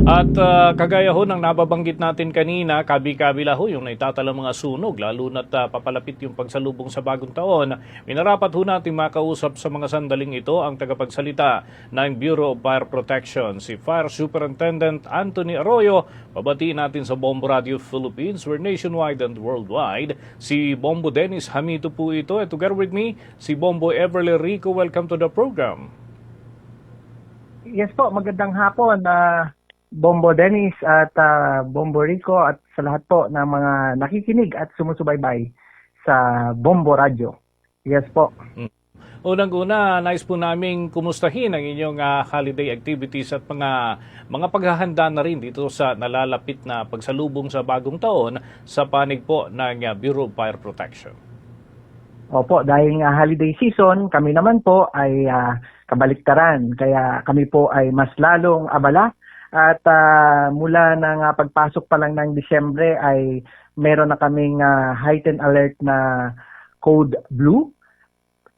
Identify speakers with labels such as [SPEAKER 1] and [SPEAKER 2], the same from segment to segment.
[SPEAKER 1] At kagaya ho ng nababanggit natin kanina, kabi-kabila ho yung naitatalang mga sunog, lalo na't papalapit yung pagsalubong sa bagong taon. Minarapat ho natin makausap sa mga sandaling ito ang tagapagsalita ng Bureau of Fire Protection, si Fire Superintendent Anthony Arroyo. Pabatiin natin sa Bombo Radio Philippines, we're nationwide and worldwide. Si Bombo Dennis Hamito po ito. And together with me, si Bombo Everly Rico. Welcome to the program.
[SPEAKER 2] Yes po, magandang hapon. Bombo Dennis at Bombo Rico at sa lahat po ng mga nakikinig at sumusubaybay sa Bombo Radio. Yes po.
[SPEAKER 1] Unang-una, nais po namin kumustahin ang inyong holiday activities at mga paghahanda na rin dito sa nalalapit na pagsalubong sa bagong taon sa panig po ng Bureau of Fire Protection.
[SPEAKER 2] Opo, dahil nga holiday season, kami naman po ay kabaliktaran. Kaya kami po ay mas lalong abala. At mula ng pagpasok pa lang ng Disyembre ay meron na kaming heightened alert na Code Blue.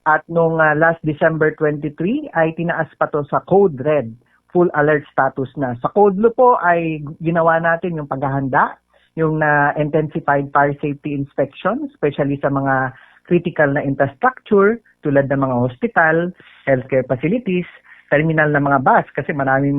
[SPEAKER 2] At nung last December 23 ay tinaas pa to sa Code Red, full alert status na. Sa Code Blue po ay ginawa natin yung paghahanda, yung intensified fire safety inspection, especially sa mga critical na infrastructure tulad ng mga hospital, healthcare facilities, terminal na mga bus kasi maraming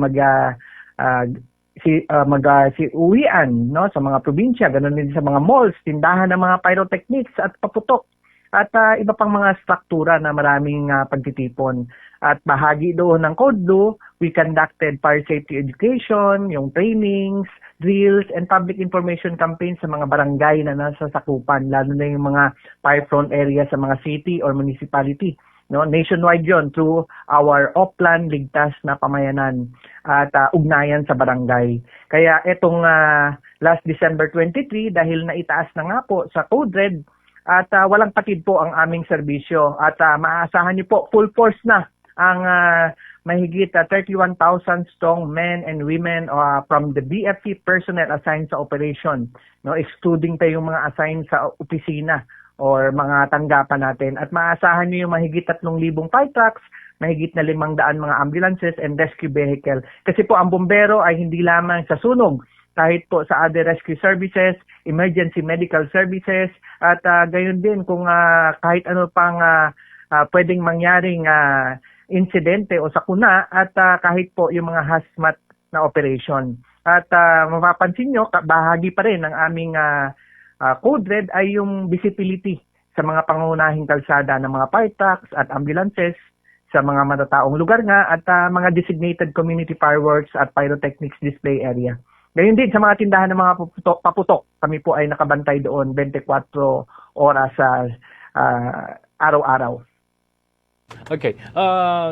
[SPEAKER 2] uwian no sa mga probinsya, ganoon din sa mga malls, tindahan ng mga pyrotechnics at paputok at iba pang mga struktura na maraming pagtitipon. At bahagi doon ng Code Blue, we conducted fire safety education, yung trainings, drills, and public information campaigns sa mga barangay na nasa sakupan, lalo na yung mga fire-prone area sa mga city or municipality. No, nationwide yon through our off-plan ligtas na pamayanan at ugnayan sa barangay. Kaya itong last December 23, dahil naitaas na nga po sa Code Red at walang patid po ang aming serbisyo at maaasahan niyo po full force na ang mahigit 31,000 strong men and women from the BFP personnel assigned sa operation, no, excluding pa yung mga assigned sa opisina or mga tanggapan natin. At maasahan niyo yung mahigit 3,000 fire trucks, mahigit na 500 mga ambulances and rescue vehicle. Kasi po ang bombero ay hindi lamang sa sunog, kahit po sa other rescue services, emergency medical services, at gayon din kung kahit ano pang pwedeng mangyaring insidente o sakuna at kahit po yung mga hazmat na operation. At mapapansin nyo, bahagi pa rin ng aming Code Red ay yung visibility sa mga pangunahing kalsada ng mga fire trucks at ambulances sa mga matataong lugar nga at mga designated community fireworks at pyrotechnics display area. Gayon din sa mga tindahan ng mga paputok, kami po ay nakabantay doon 24 oras sa araw-araw.
[SPEAKER 1] Okay.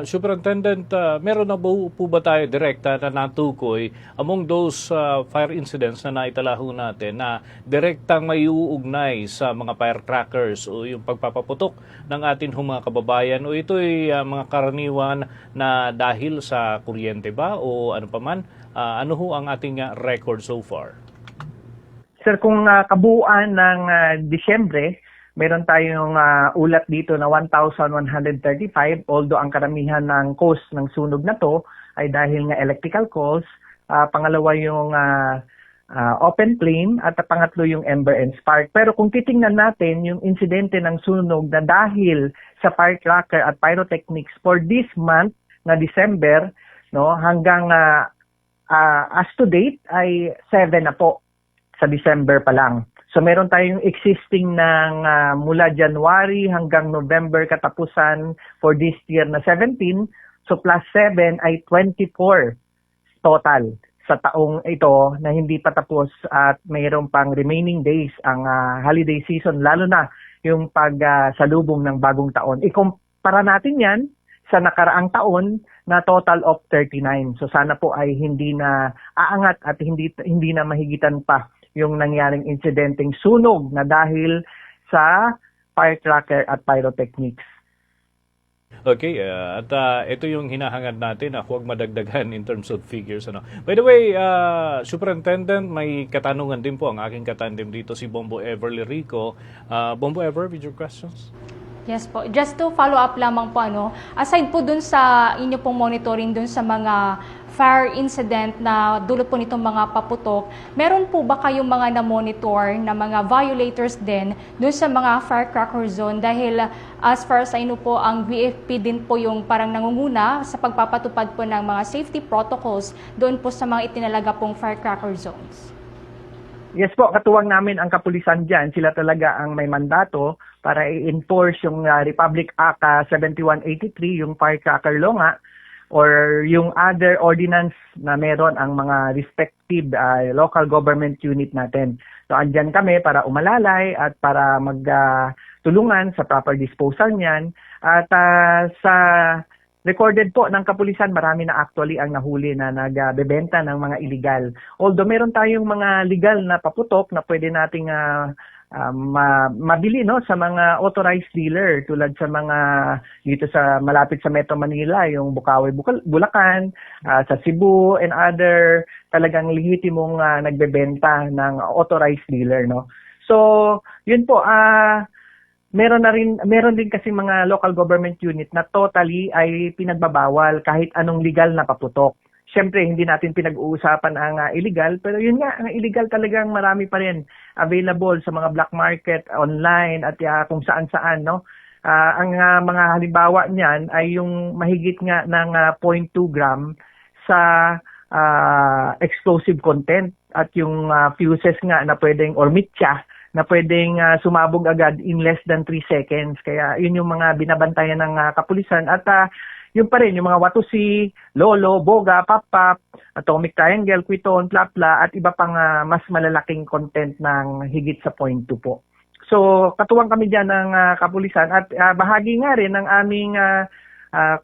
[SPEAKER 1] Superintendent, meron na po ba tayo direkta na natukoy among those fire incidents na naitalaho natin na direktang may uugnay sa mga firecrackers o yung pagpapaputok ng atin mga kababayan o ito'y mga karaniwan na dahil sa kuryente ba o ano paman? Ano ho ang ating record so far?
[SPEAKER 2] Sir, kung kabuuan ng Disyembre, meron tayong ulat dito na 1,135, although ang karamihan ng cause ng sunog na to ay dahil nga electrical cause. Pangalawa yung open flame at pangatlo yung ember and spark. Pero kung titingnan natin yung insidente ng sunog na dahil sa firecracker at pyrotechnics for this month na December, no, hanggang as to date ay 7 na po sa December pa lang. So meron tayong existing ng mula January hanggang November katapusan for this year na 17. So plus 7 ay 24 total sa taong ito na hindi pa tapos at mayroon pang remaining days ang holiday season, lalo na yung pagsalubong ng bagong taon. Ikumpara natin yan sa nakaraang taon na total of 39. So sana po ay hindi na aangat at hindi na mahigitan pa yung nangyaring insidenteng sunog na dahil sa firecracker at pyrotechnics.
[SPEAKER 1] Okay, at ito yung hinahangad natin na huwag madagdagan in terms of figures. Ano. By the way, Superintendent, may katanungan din po ang aking katandem dito, si Bombo Everly Rico. Bombo Ever, with your questions?
[SPEAKER 3] Yes po. Just to follow up lamang po, aside po dun sa inyo pong monitoring dun sa mga fire incident na dulot po nitong mga paputok, meron po ba kayong mga na-monitor na mga violators din dun sa mga firecracker zone? Dahil as far as I know po, ang BFP din po yung parang nangunguna sa pagpapatupad po ng mga safety protocols doon po sa mga itinalaga pong firecracker zones.
[SPEAKER 2] Yes po, katuwang namin ang kapulisan dyan. Sila talaga ang may mandato para i-enforce yung Republic Act 7183, yung firecracker law nga, or yung other ordinance na meron ang mga respective local government unit natin. So andyan kami para umalalay at para magtulungan sa proper disposal niyan. At sa recorded po ng kapulisan, marami na actually ang nahuli na nagbebenta ng mga illegal. Although meron tayong mga legal na paputok na pwede nating mabili no sa mga authorized dealer tulad sa mga dito sa malapit sa Metro Manila, yung Bukawi, Bulacan, sa Cebu and other talagang lehitimong nagbebenta ng authorized dealer no. So, yun po meron din kasi mga local government unit na totally ay pinagbabawal kahit anong legal na paputok. Siyempre, hindi natin pinag-uusapan ang illegal, pero yun nga, ang illegal talagang marami pa rin available sa mga black market, online, at kung saan-saan, no? Ang mga halimbawa niyan ay yung mahigit nga ng 0.2 gram sa explosive content at yung fuses nga na pwedeng, or mitya, na pwedeng sumabog agad in less than 3 seconds. Kaya yun yung mga binabantayan ng kapulisan. At yun pa rin, yung mga Watusi, Lolo, Boga, Pap-Pap, Atomic Triangle, Quiton, Plapla, at iba pang mas malalaking content ng higit sa 0.2 po. So, katuwang kami dyan ng kapulisan at bahagi nga rin ng aming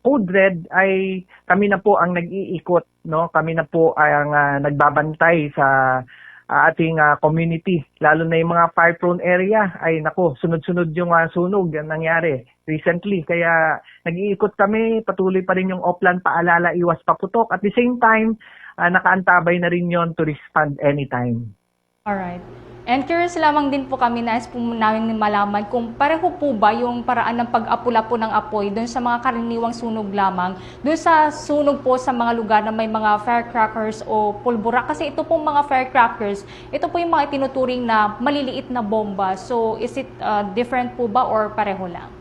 [SPEAKER 2] Code Red ay kami na po ang nag-iikot, no? Kami na po ang nagbabantay sa ating community, lalo na yung mga fire-prone area. Ay nako, sunod-sunod yung sunog yan nangyari recently. Kaya nag-iikot kami, patuloy pa rin yung offline paalala, iwas paputok. At the same time, nakaantabay na rin yon to respond anytime.
[SPEAKER 3] Alright. And curious lamang din po kami, nais po namin malaman kung pareho po ba yung paraan ng pag-apula po ng apoy doon sa mga karaniwang sunog lamang, doon sa sunog po sa mga lugar na may mga firecrackers o pulbura. Kasi ito pong mga firecrackers, ito po yung mga tinuturing na maliliit na bomba. So is it different po ba or pareho lang?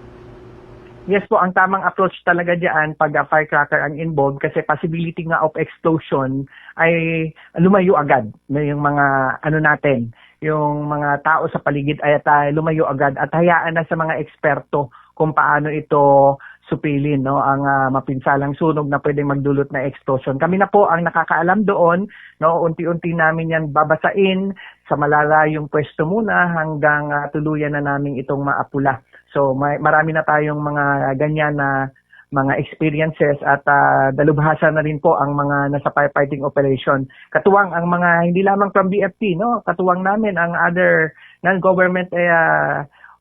[SPEAKER 2] Yes po, ang tamang approach talaga diyan pag firecracker ang involved kasi possibility nga of explosion ay lumayo agad na yung mga natin, yung mga tao sa paligid ay lumayo agad at hayaan na sa mga eksperto kung paano ito supilin, no, ang mapinsalang sunog na pwedeng magdulot na explosion. Kami na po ang nakakaalam doon, no, unti-unti namin yan babasain sa malalayong pwesto muna hanggang tuluyan na namin itong maapula. So marami na tayong mga ganyan na mga experiences at dalubhasa na rin po ang mga nasa firefighting operation. Katuwang ang mga hindi lamang from BFP, no, katuwang namin ang other non-government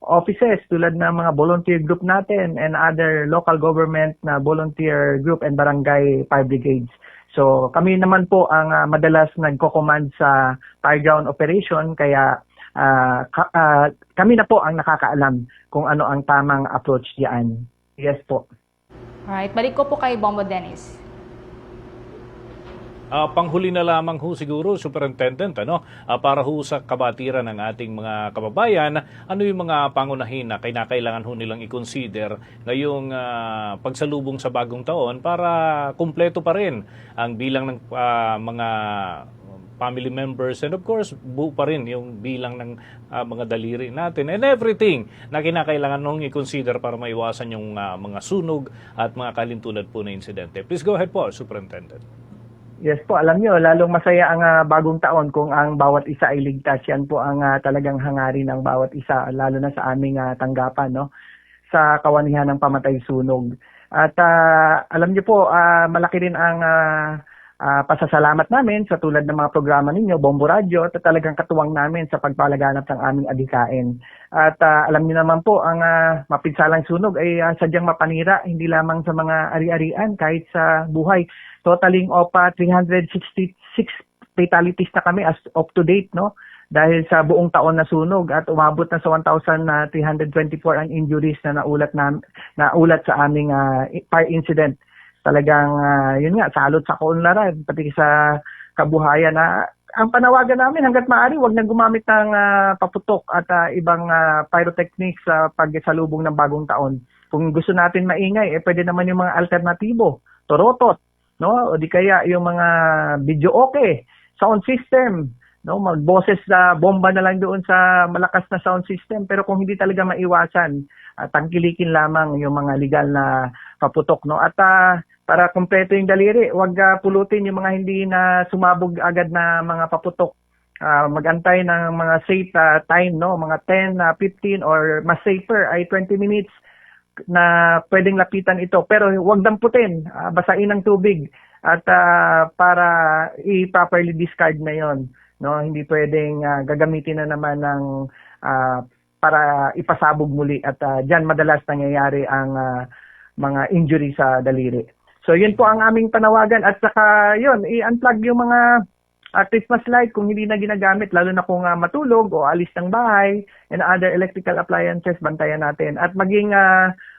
[SPEAKER 2] offices tulad ng mga volunteer group natin and other local government na volunteer group and barangay fire brigades. So kami naman po ang madalas nagko-command sa fireground operation, kaya kami na po ang nakakaalam kung ano ang tamang approach diyan. Yes po.
[SPEAKER 3] Alright, balik ko po kay Bombo Dennis.
[SPEAKER 1] Panghuli na lamang ho siguro, Superintendent, para ho sa kabatiran ng ating mga kababayan, ano yung mga pangunahin na kinakailangan ho nilang i-consider ngayong pagsalubong sa bagong taon para kumpleto pa rin ang bilang ng mga family members and of course buo pa rin yung bilang ng mga daliri natin and everything na kinakailangan nung i-consider para maiwasan yung mga sunog at mga kalintulad po na insidente. Please go ahead po, Superintendent.
[SPEAKER 2] Yes po, alam nyo, lalong masaya ang bagong taon kung ang bawat isa ay ligtas. Yan po ang talagang hangarin ng bawat isa, lalo na sa aming tanggapan, no, sa kawanihan ng pamatay sunog. At alam nyo po, malaki rin ang pasasalamat namin sa tulad ng mga programa ninyo, Bombo Radio, at talagang katuwang namin sa pagpalaganap ng aming adhikain. At alam niyo naman po, ang mapinsalang sunog ay sadyang mapanira, hindi lamang sa mga ari-arian, kahit sa buhay. Totaling of 366 fatalities na kami as up to date, no? Dahil sa buong taon na sunog at umabot na sa 1,324 ang injuries na naulat sa aming fire incident. talagang yun nga, salot sa kaunlaran, pati sa kabuhayan na ang panawagan namin hanggat maaari, wag nang gumamit ng paputok at ibang pyrotechnics sa pagsalubong ng bagong taon. Kung gusto natin maingay, pwede naman yung mga alternatibo, torotot, no? O di kaya yung mga video okay, sound system, no? Magboses na bomba na lang doon sa malakas na sound system. Pero kung hindi talaga maiwasan, tangkilikin lamang yung mga legal na paputok, no? At para kumpleto yung daliri, wag pulutin yung mga hindi na sumabog agad na mga paputok. Magantay ng mga safe time, no? Mga 10, 15 or mas safer ay 20 minutes na pwedeng lapitan ito. Pero huwag damputin, basain ng tubig at para i-properly discard na yon, no? Hindi pwedeng gagamitin na naman ng para ipasabog muli at diyan madalas nangyayari ang mga injury sa daliri. So yun po ang aming panawagan at saka yun, i-unplug yung mga Christmas light kung hindi na ginagamit, lalo na kung matulog o alis ng bahay and other electrical appliances, bantayan natin. At maging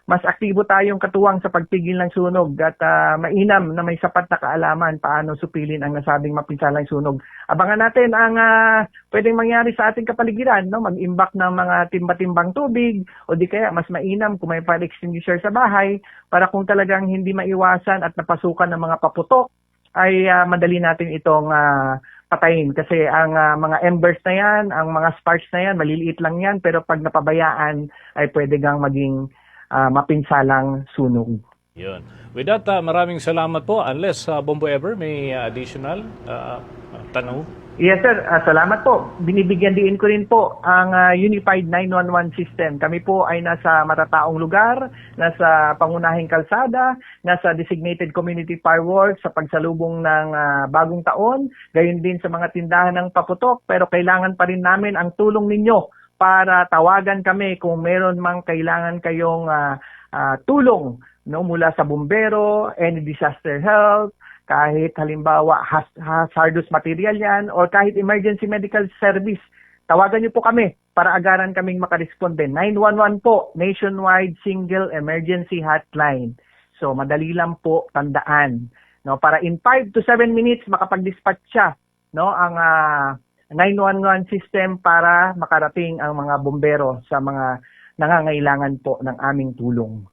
[SPEAKER 2] mas aktibo tayong katuwang sa pagpigil ng sunog at mainam na may sapat na kaalaman paano supilin ang nasabing mapinsalang sunog. Abangan natin ang pwedeng mangyari sa ating kapaligiran, no? Mag-imbak ng mga timba-timbang tubig o di kaya mas mainam kung may fire extinguisher sa bahay para kung talagang hindi maiwasan at napasukan ng mga paputok, ay madali natin itong patayin. Kasi ang mga embers na yan, ang mga sparks na yan, maliliit lang yan, pero pag napabayaan ay pwede gang maging mapinsalang sunog.
[SPEAKER 1] Yun. With that, maraming salamat po. Unless, Bombo Ever, may additional tanong?
[SPEAKER 2] Yes sir, salamat po. Binibigyan din ko rin po ang Unified 911 system. Kami po ay nasa matataong lugar, nasa pangunahing kalsada, nasa designated community fireworks sa pagsalubong ng bagong taon, gayon din sa mga tindahan ng paputok, pero kailangan pa rin namin ang tulong ninyo para tawagan kami kung meron mang kailangan kayong tulong, no, mula sa bumbero, any disaster help, kahit halimbawa hazardous material yan or kahit emergency medical service, tawagan niyo po kami para agaran kaming makaresponde. 911 po, nationwide single emergency hotline. So madali lang po tandaan, no, para in 5 to 7 minutes makapag-dispatch siya, no, ang 911 system para makarating ang mga bombero sa mga nangangailangan po ng aming tulong.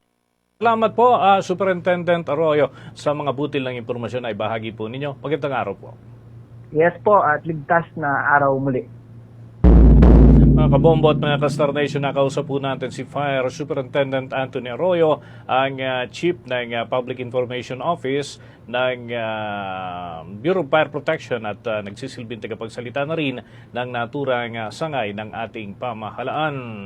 [SPEAKER 1] Salamat po, Superintendent Arroyo, sa mga butil ng impormasyon ay bahagi po ninyo. Magandang araw po.
[SPEAKER 2] Yes po, at ligtas na araw muli.
[SPEAKER 1] Mga kabombo at mga ka-Star Nation, nakausap po natin si Fire Superintendent Anthony Arroyo, ang Chief ng Public Information Office ng Bureau of Fire Protection at nagsisilbing tagapagsalita na rin ng naturang sangay ng ating pamahalaan.